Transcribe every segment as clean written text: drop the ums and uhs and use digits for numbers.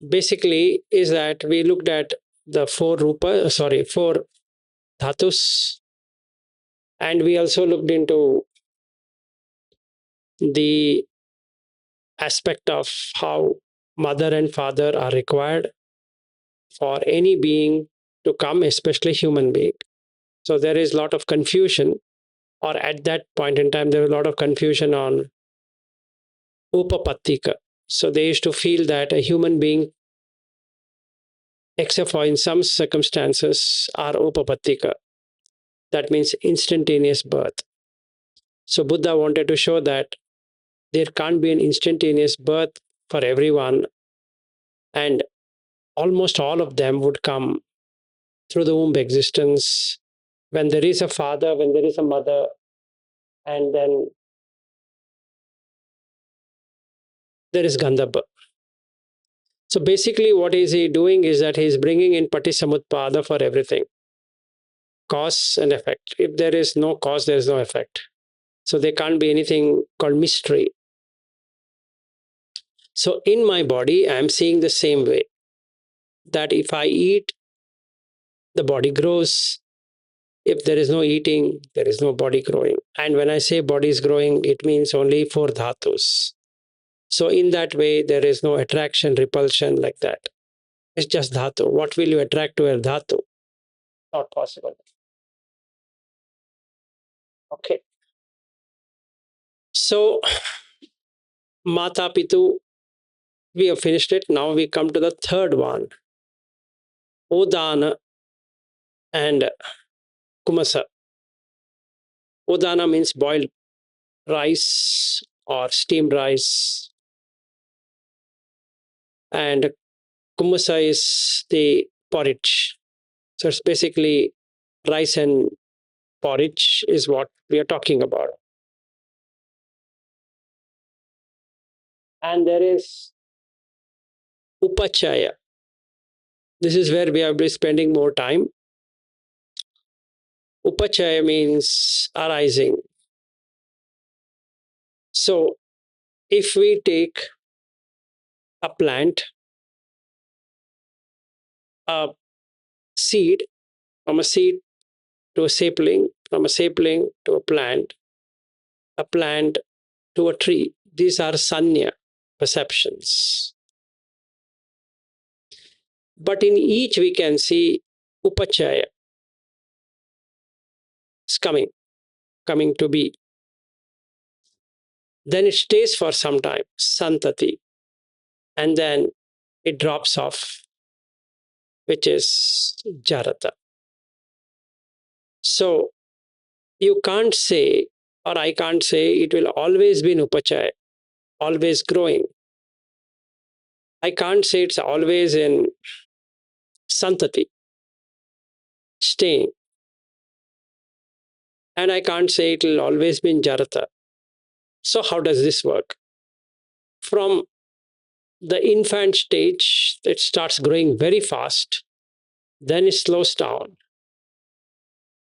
basically is that we looked at the four dhatus, and we also looked into the aspect of how mother and father are required for any being to come, especially human being. So there is a lot of confusion, or at that point in time, there was a lot of confusion on upapattika. So they used to feel that a human being, except for in some circumstances, are upapattika. That means instantaneous birth. So Buddha wanted to show that there can't be an instantaneous birth for everyone, and almost all of them would come through the womb existence when there is a father, when there is a mother, and then there is Gandhabba. So basically, what is he doing is that he's bringing in Patisamutpada for everything, cause and effect. If there is no cause, there is no effect. So there can't be anything called mystery. So in my body, I'm seeing the same way, that if I eat, the body grows. If there is no eating, there is no body growing. And when I say body is growing, it means only four dhatus. So in that way, there is no attraction, repulsion like that. It's just dhatu. What will you attract to a dhatu? Not possible. Okay. So Mata Pitu, we have finished it. Now we come to the third one. Odana and Kumasa. Odana means boiled rice or steamed rice. And Kumasa is the porridge. So it's basically rice and porridge is what we are talking about. And there is Upachaya. This is where we have been spending more time. Upachaya means arising. So if we take a plant, a seed, from a seed to a sapling, from a sapling to a plant to a tree, these are sanya perceptions. But in each we can see upachaya is coming to be. Then it stays for some time, santati, and then it drops off, which is jarata. So you can't say, or I can't say, it will always be in upachaya, always growing. I can't say it's always in santati, staying. And I can't say it will always be in jarata. So how does this work? From the infant stage, it starts growing very fast, then it slows down.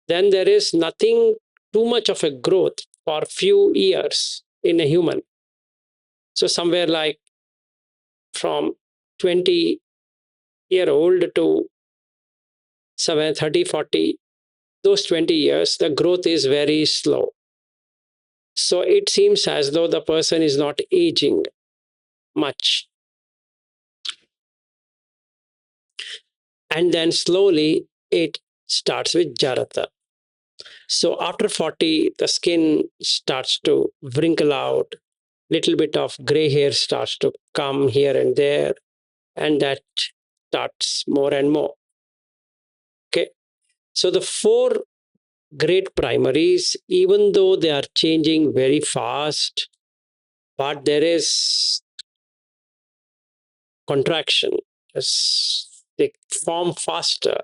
Then there is nothing too much of a growth for few years in a human. So somewhere like from 20-year-old to 30, 40, those 20 years, the growth is very slow. So it seems as though the person is not aging much. And then slowly it starts with jarata. So after 40, the skin starts to wrinkle out, little bit of gray hair starts to come here and there, and that starts more and more. Okay. So the four great primaries, even though they are changing very fast, but there is contraction as they form faster.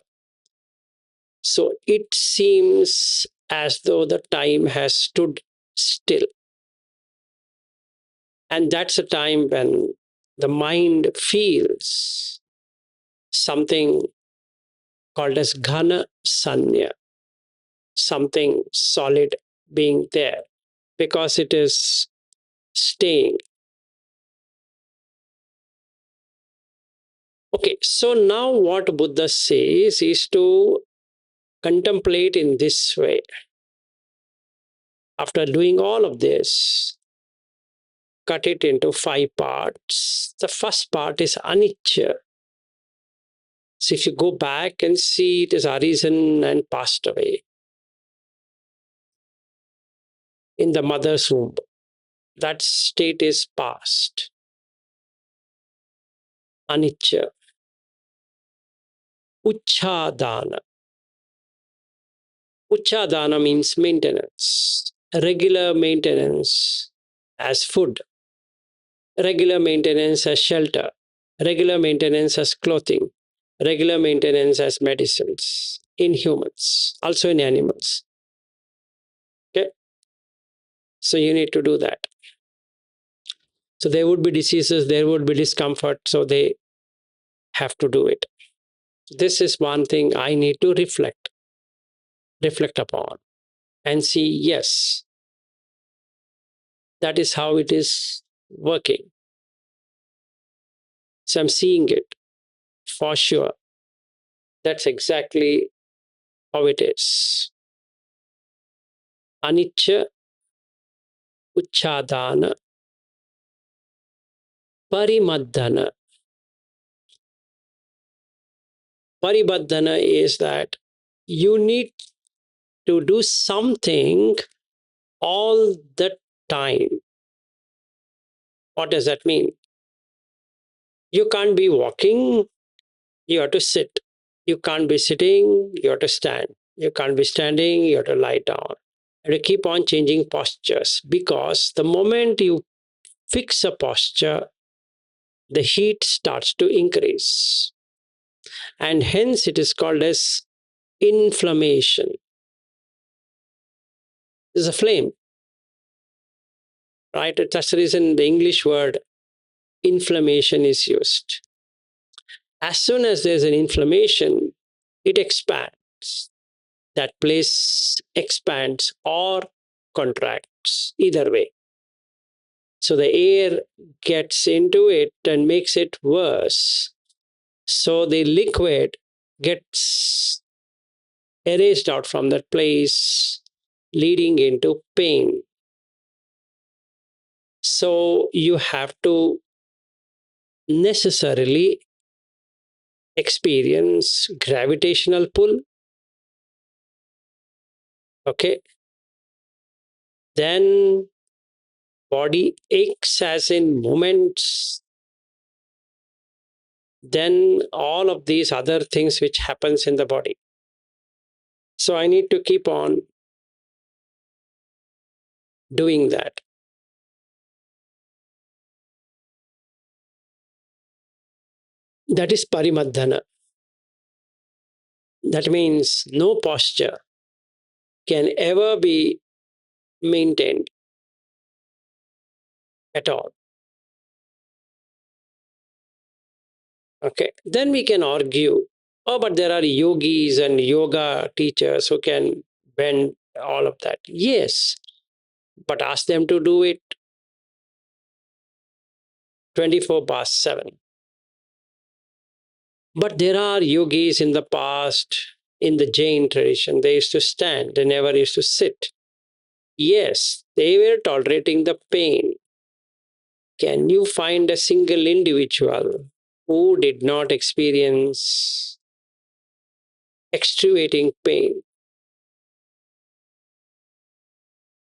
So it seems as though the time has stood still. And that's a time when the mind feels something called as ghana sanya, something solid being there, because it is staying. Okay, so now what Buddha says is to contemplate in this way. After doing all of this, cut it into 5 parts. The first part is anicca. So if you go back and see, it is arisen and passed away in the mother's womb. That state is past. Anicca. Uchadana. Uchadana means maintenance, regular maintenance as food, regular maintenance as shelter, regular maintenance as clothing, regular maintenance as medicines in humans, also in animals. Okay, so you need to do that. So there would be diseases, there would be discomfort, so they have to do it. This is one thing I need to reflect upon and see, yes, that is how it is working. So I'm seeing it for sure. That's exactly how it is. Anicca, uchadana, parimaddhana. Paribaddhana is that you need to do something all the time. What does that mean? You can't be walking, you have to sit. You can't be sitting, you have to stand. You can't be standing, you have to lie down. And you keep on changing postures, because the moment you fix a posture, the heat starts to increase. And hence it is called as inflammation. It's a flame, right? That's the reason the English word inflammation is used. As soon as there's an inflammation, it expands. That place expands or contracts, either way. So the air gets into it and makes it worse. So the liquid gets erased out from that place, leading into pain. So you have to necessarily experience gravitational pull. Okay. Then body aches as in moments. Then all of these other things which happens in the body. So I need to keep on doing that. That is parimaddhana. That means no posture can ever be maintained at all. Okay, then we can argue, oh, but there are yogis and yoga teachers who can bend all of that. Yes, but ask them to do it 24/7. But there are yogis in the past, in the Jain tradition, they used to stand, they never used to sit. Yes, they were tolerating the pain. Can you find a single individual who did not experience excruciating pain?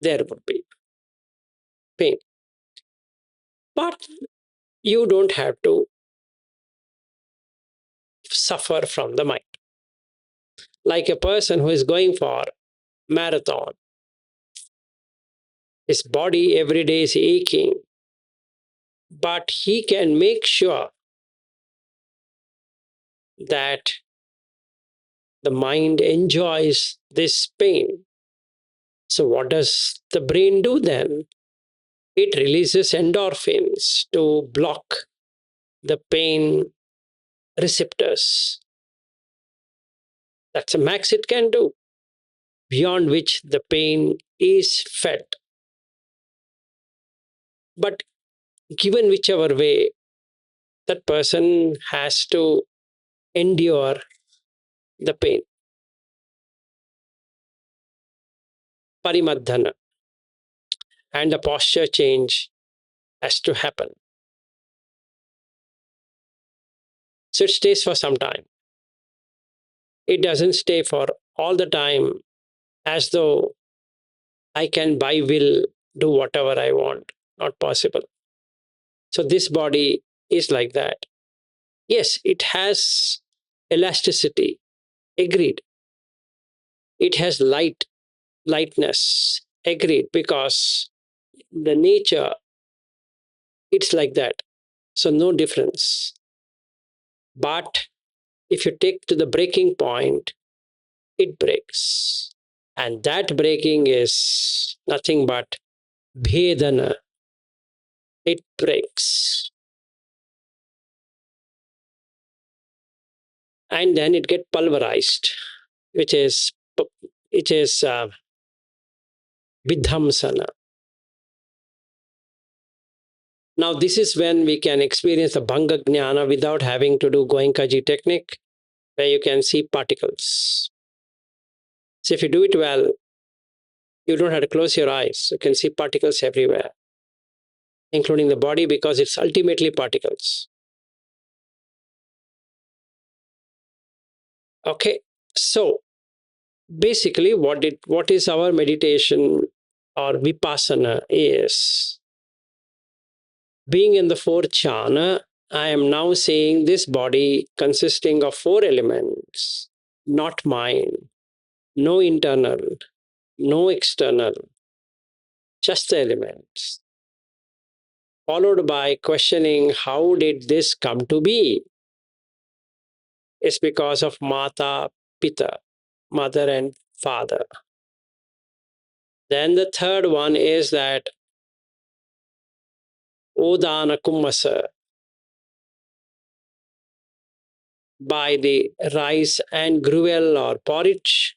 There would be pain. But you don't have to suffer from the mind. Like a person who is going for marathon, his body every day is aching, but he can make sure that the mind enjoys this pain. So what does the brain do then? It releases endorphins to block the pain receptors. That's the max it can do, beyond which the pain is felt. But given whichever way, that person has to endure the pain. Parimadhana. And the posture change has to happen. So it stays for some time. It doesn't stay for all the time as though I can by will do whatever I want. Not possible. So this body is like that. Yes, it has elasticity. Agreed. It has lightness. Agreed. Because the nature, it's like that. So no difference. But if you take to the breaking point, it breaks. And that breaking is nothing but bhedana. It breaks. And then it gets pulverized, which is which is vidhamsana. Now, this is when we can experience the bhanga jnana without having to do Goenkaji technique, where you can see particles. So if you do it well, you don't have to close your eyes. You can see particles everywhere, including the body, because it's ultimately particles. Okay, so basically, what is our meditation or vipassana is being in the fourth jhana. I am now seeing this body consisting of four elements, not mine, no internal, no external, just the elements. Followed by questioning how did this come to be? It's because of Mata, Pita, mother and father. Then the third one is that Odana Kummasa, by the rice and gruel or porridge.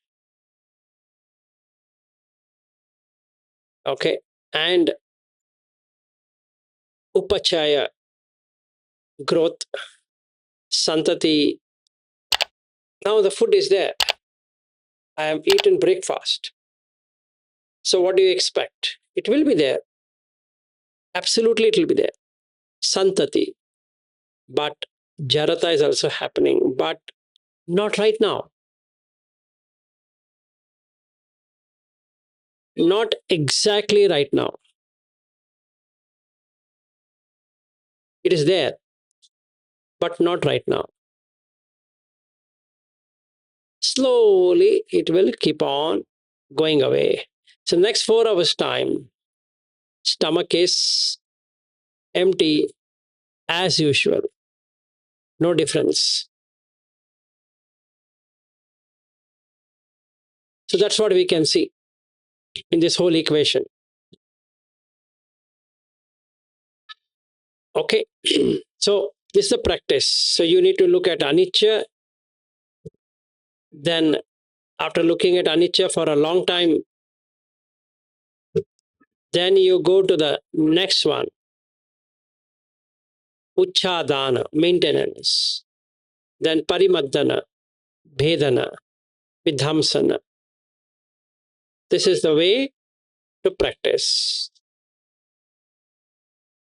Okay. And Upachaya, growth, Santati. Now the food is there. I have eaten breakfast. So what do you expect? It will be there. Absolutely, it will be there. Santati. But Jarata is also happening, but not right now. Not exactly right now. It is there, but not right now. Slowly, it will keep on going away. So, next 4 hours' time, stomach is empty as usual. No difference. So, that's what we can see in this whole equation. Okay. So, this is the practice. So, you need to look at anicca. Then, after looking at anicca for a long time, then you go to the next one, uchadana, maintenance. Then parimadana, bhedana, vidhamsana. This is the way to practice.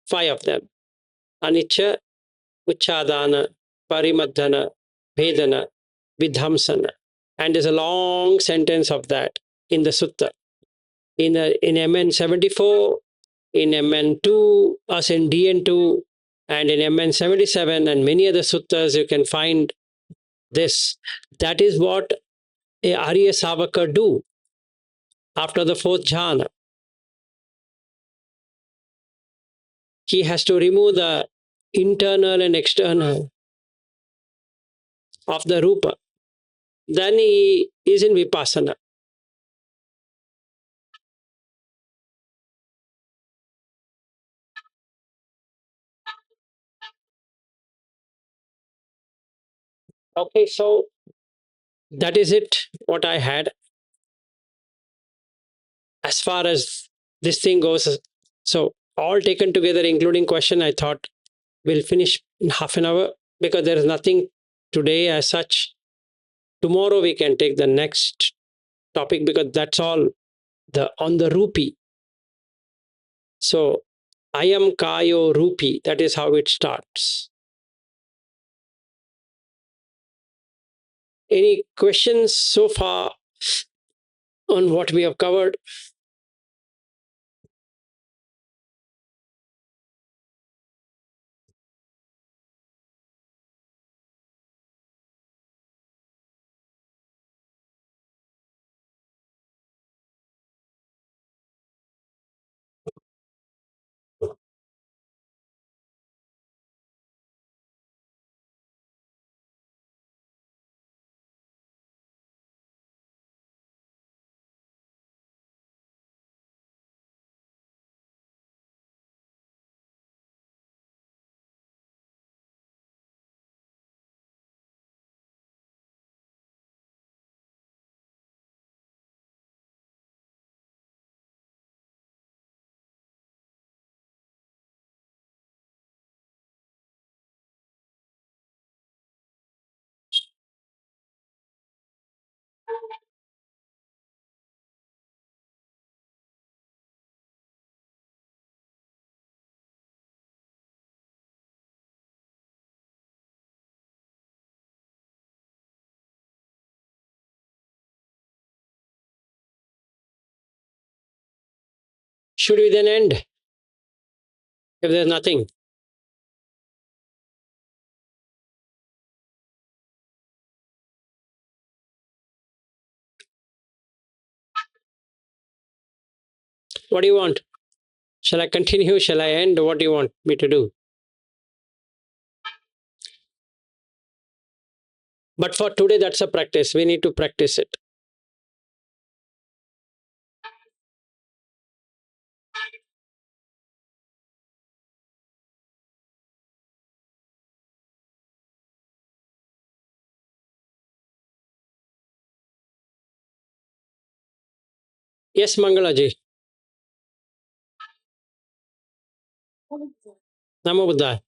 5 of them. Anicca, uchadana, parimadana, bhedana, vidhamsana. And there's a long sentence of that in the sutta. In MN 74, in MN2, as in DN2, and in MN 77, and many other suttas, you can find this. That is what a Arya Savaka do after the fourth jhana. He has to remove the internal and external of the rupa. Then he is in vipassana. Okay, so that is it, what I had as far as this thing goes. So all taken together, including question, I thought We'll finish in half an hour because there is nothing today as such. Tomorrow we can take the next topic because that's all the on the rupee. So I am Kayo Rupee. That is how it starts. Any questions so far on what we have covered? Should we then end if there's nothing? What do you want? Shall I continue? Shall I end? What do you want me to do? But for today, that's a practice. We need to practice it. Yes, Mangalaji. Namo Buddhaya.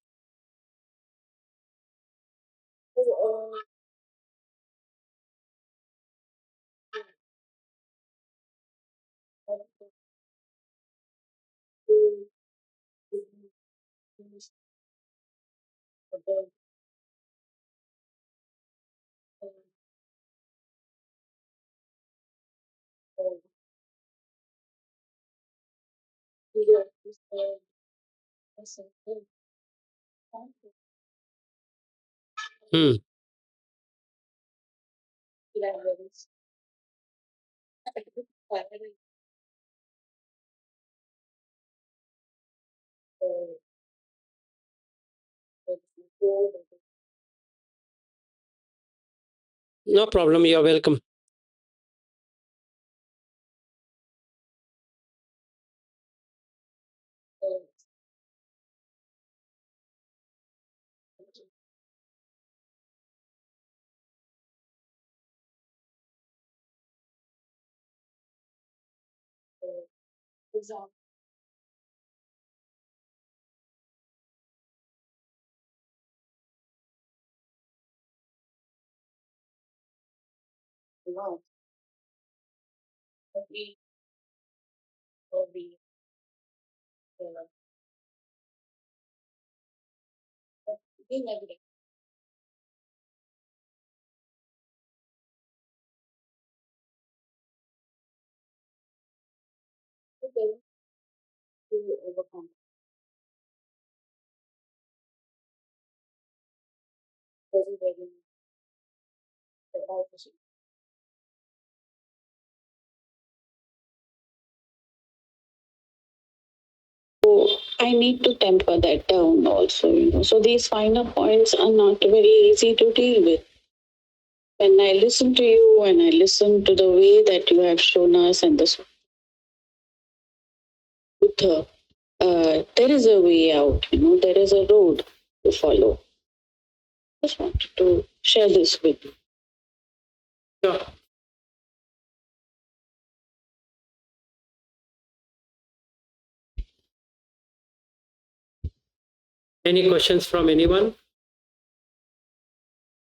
Hmm. No problem. You're welcome. So I need to temper that down also. So these finer points are not very easy to deal with. When I listen to you and I listen to the way that you have shown us and the Buddha, there is a way out, there is a road to follow. Just wanted to share this with you. Sure. Any questions from anyone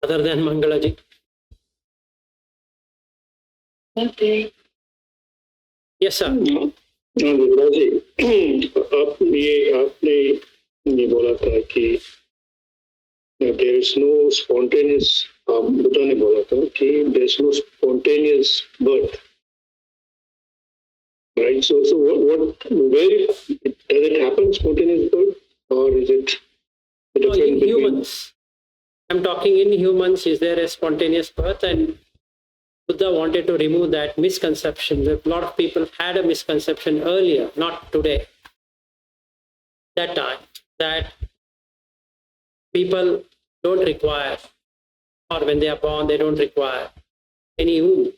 other than Mangalaji? Okay. Yes, sir. गुरुजी आपने ये बोला था कि there is no spontaneous, Buddha ने बोला था कि there is no spontaneous birth, right? So what where does it happen, spontaneous birth, और is it No, in humans, I'm talking in humans, is there a spontaneous birth? And Buddha wanted to remove that misconception. A lot of people had a misconception earlier, not today. That time, that people don't require, or when they are born, they don't require any womb.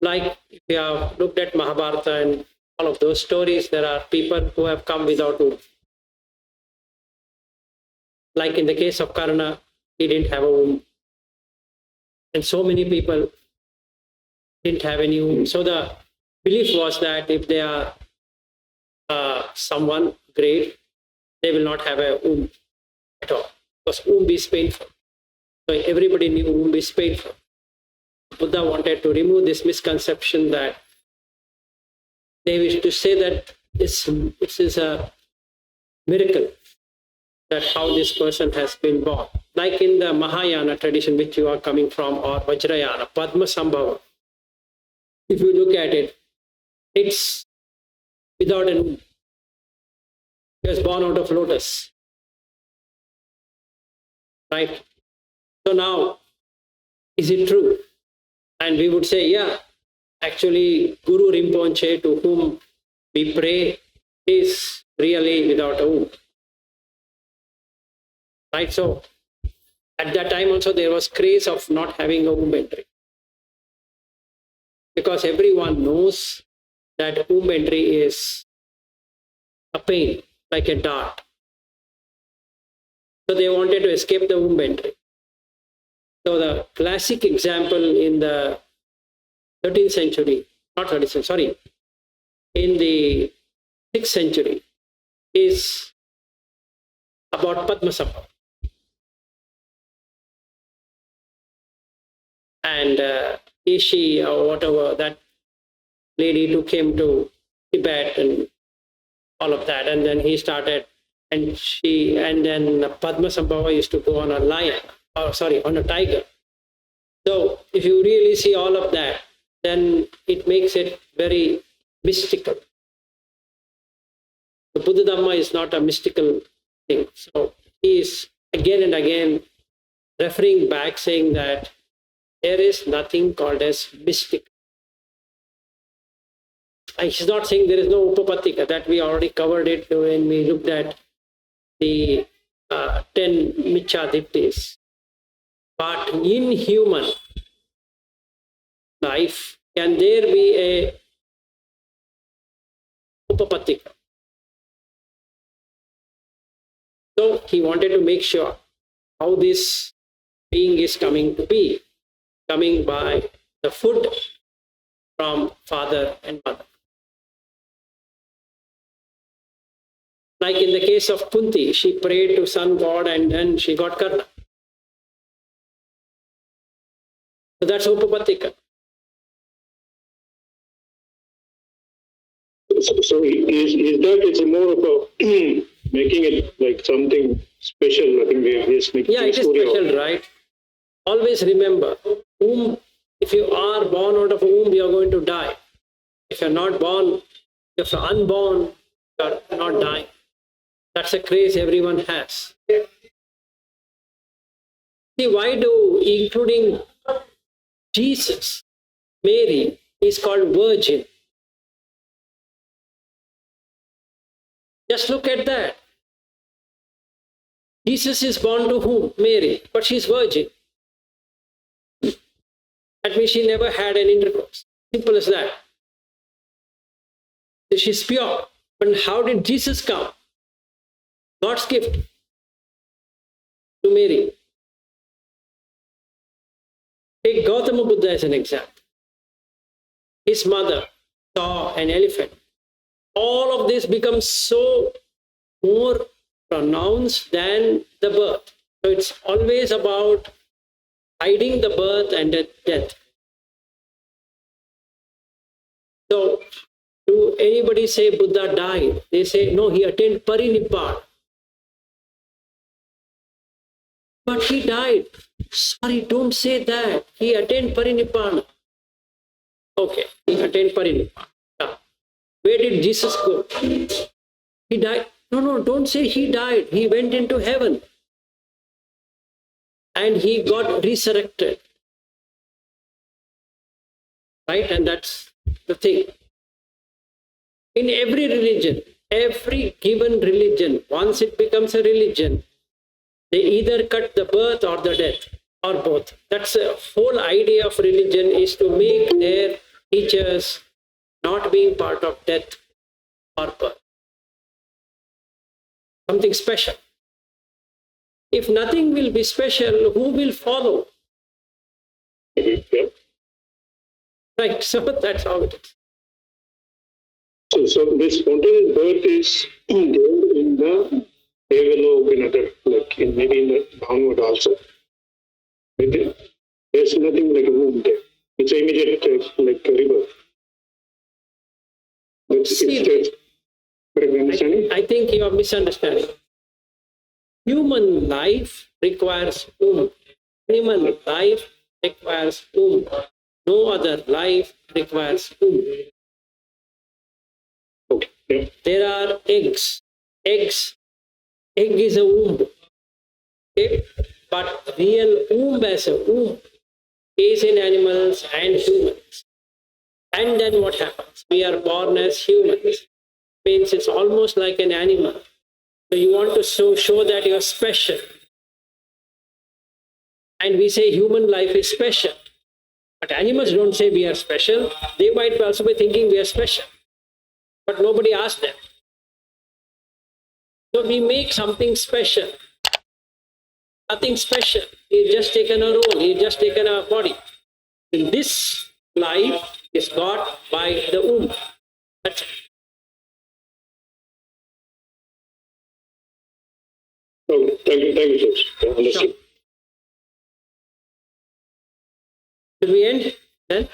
Like if you have looked at Mahabharata and all of those stories, there are people who have come without womb. Like in the case of Karna, he didn't have a womb. And so many people didn't have any womb. So the belief was that if they are someone great, they will not have a womb at all. Because womb is painful. So everybody knew womb is painful. Buddha wanted to remove this misconception that they wish to say that this is a miracle, that how this person has been born. Like in the Mahayana tradition, which you are coming from, or Vajrayana, Padma Sambhava. If you look at it, it's without an womb. He was born out of lotus. Right? So now, is it true? And we would say, yeah, actually, Guru Rinpoche, to whom we pray, is really without a womb. Right? So, at that time also, there was craze of not having a womb entry. Because everyone knows that womb entry is a pain, like a dart. So they wanted to escape the womb entry. So the classic example in the 13th century, not 13th century, sorry, in the 6th century is about Padmasambhava. And Ishi or whatever, that lady who came to Tibet and all of that, and then he started, and then Padmasambhava used to go on a lion, or sorry, on a tiger. So if you really see all of that, then it makes it very mystical. The Buddha Dhamma is not a mystical thing. So he is again and again referring back, saying that there is nothing called as mystic. And he's not saying there is no Upapattika, that we already covered it when we looked at the 10 Michadittis. But in human life, can there be a Upapattika? So he wanted to make sure how this being is coming to be, coming by the food from father and mother. Like in the case of Kunti, she prayed to sun god and then she got Karna. So that's Upapattika. So is that it's more of a making it like something special? I think we are just making Yeah, it is special, right? Always remember, womb, if you are born out of a womb, you are going to die. If you're not born, if you're unborn, you're not dying. That's a craze everyone has. See, why do, including Jesus, Mary is called virgin? Just look at that. Jesus is born to whom? Mary, but she's virgin. That means she never had an intercourse. Simple as that. So she's pure. But how did Jesus come? God's gift to Mary. Take Gautama Buddha as an example. His mother saw an elephant. All of this becomes so more pronounced than the birth. So it's always about hiding the birth and the death. So, do anybody say Buddha died? They say, no, he attained Parinibbana. But he died. Sorry, don't say that. He attained Parinibbana. Okay, he attained Parinibbana. Yeah. Where did Jesus go? He died. No, don't say he died. He went into heaven. And he got resurrected. Right? And that's the thing. In every religion, every given religion, once it becomes a religion, they either cut the birth or the death, or both. That's the whole idea of religion, is to make their teachers not being part of death or birth. Something special. If nothing will be special, who will follow? Yeah. Right, so that's how it is. So this spontaneous birth is there in the Devalo, in other, like maybe in the Bhagavad also. There's nothing like a womb there. It's immediate, like a rebirth. It's correct understanding? I think you are misunderstanding. Human life requires womb. Animal life requires womb. No other life requires womb. Okay. Yeah. There are eggs. Egg is a womb. Okay? But real womb as a womb is in animals and humans. And then what happens? We are born as humans. Means it's almost like an animal. So you want to show that you're special. And we say human life is special. But animals don't say we are special. They might also be thinking we are special. But nobody asked them. So we make something special. Nothing special. He's just taken a role. He's just taken a body. And this life is got by the womb. That's it. Okay. Thank you, sir. Understood. Should we end then?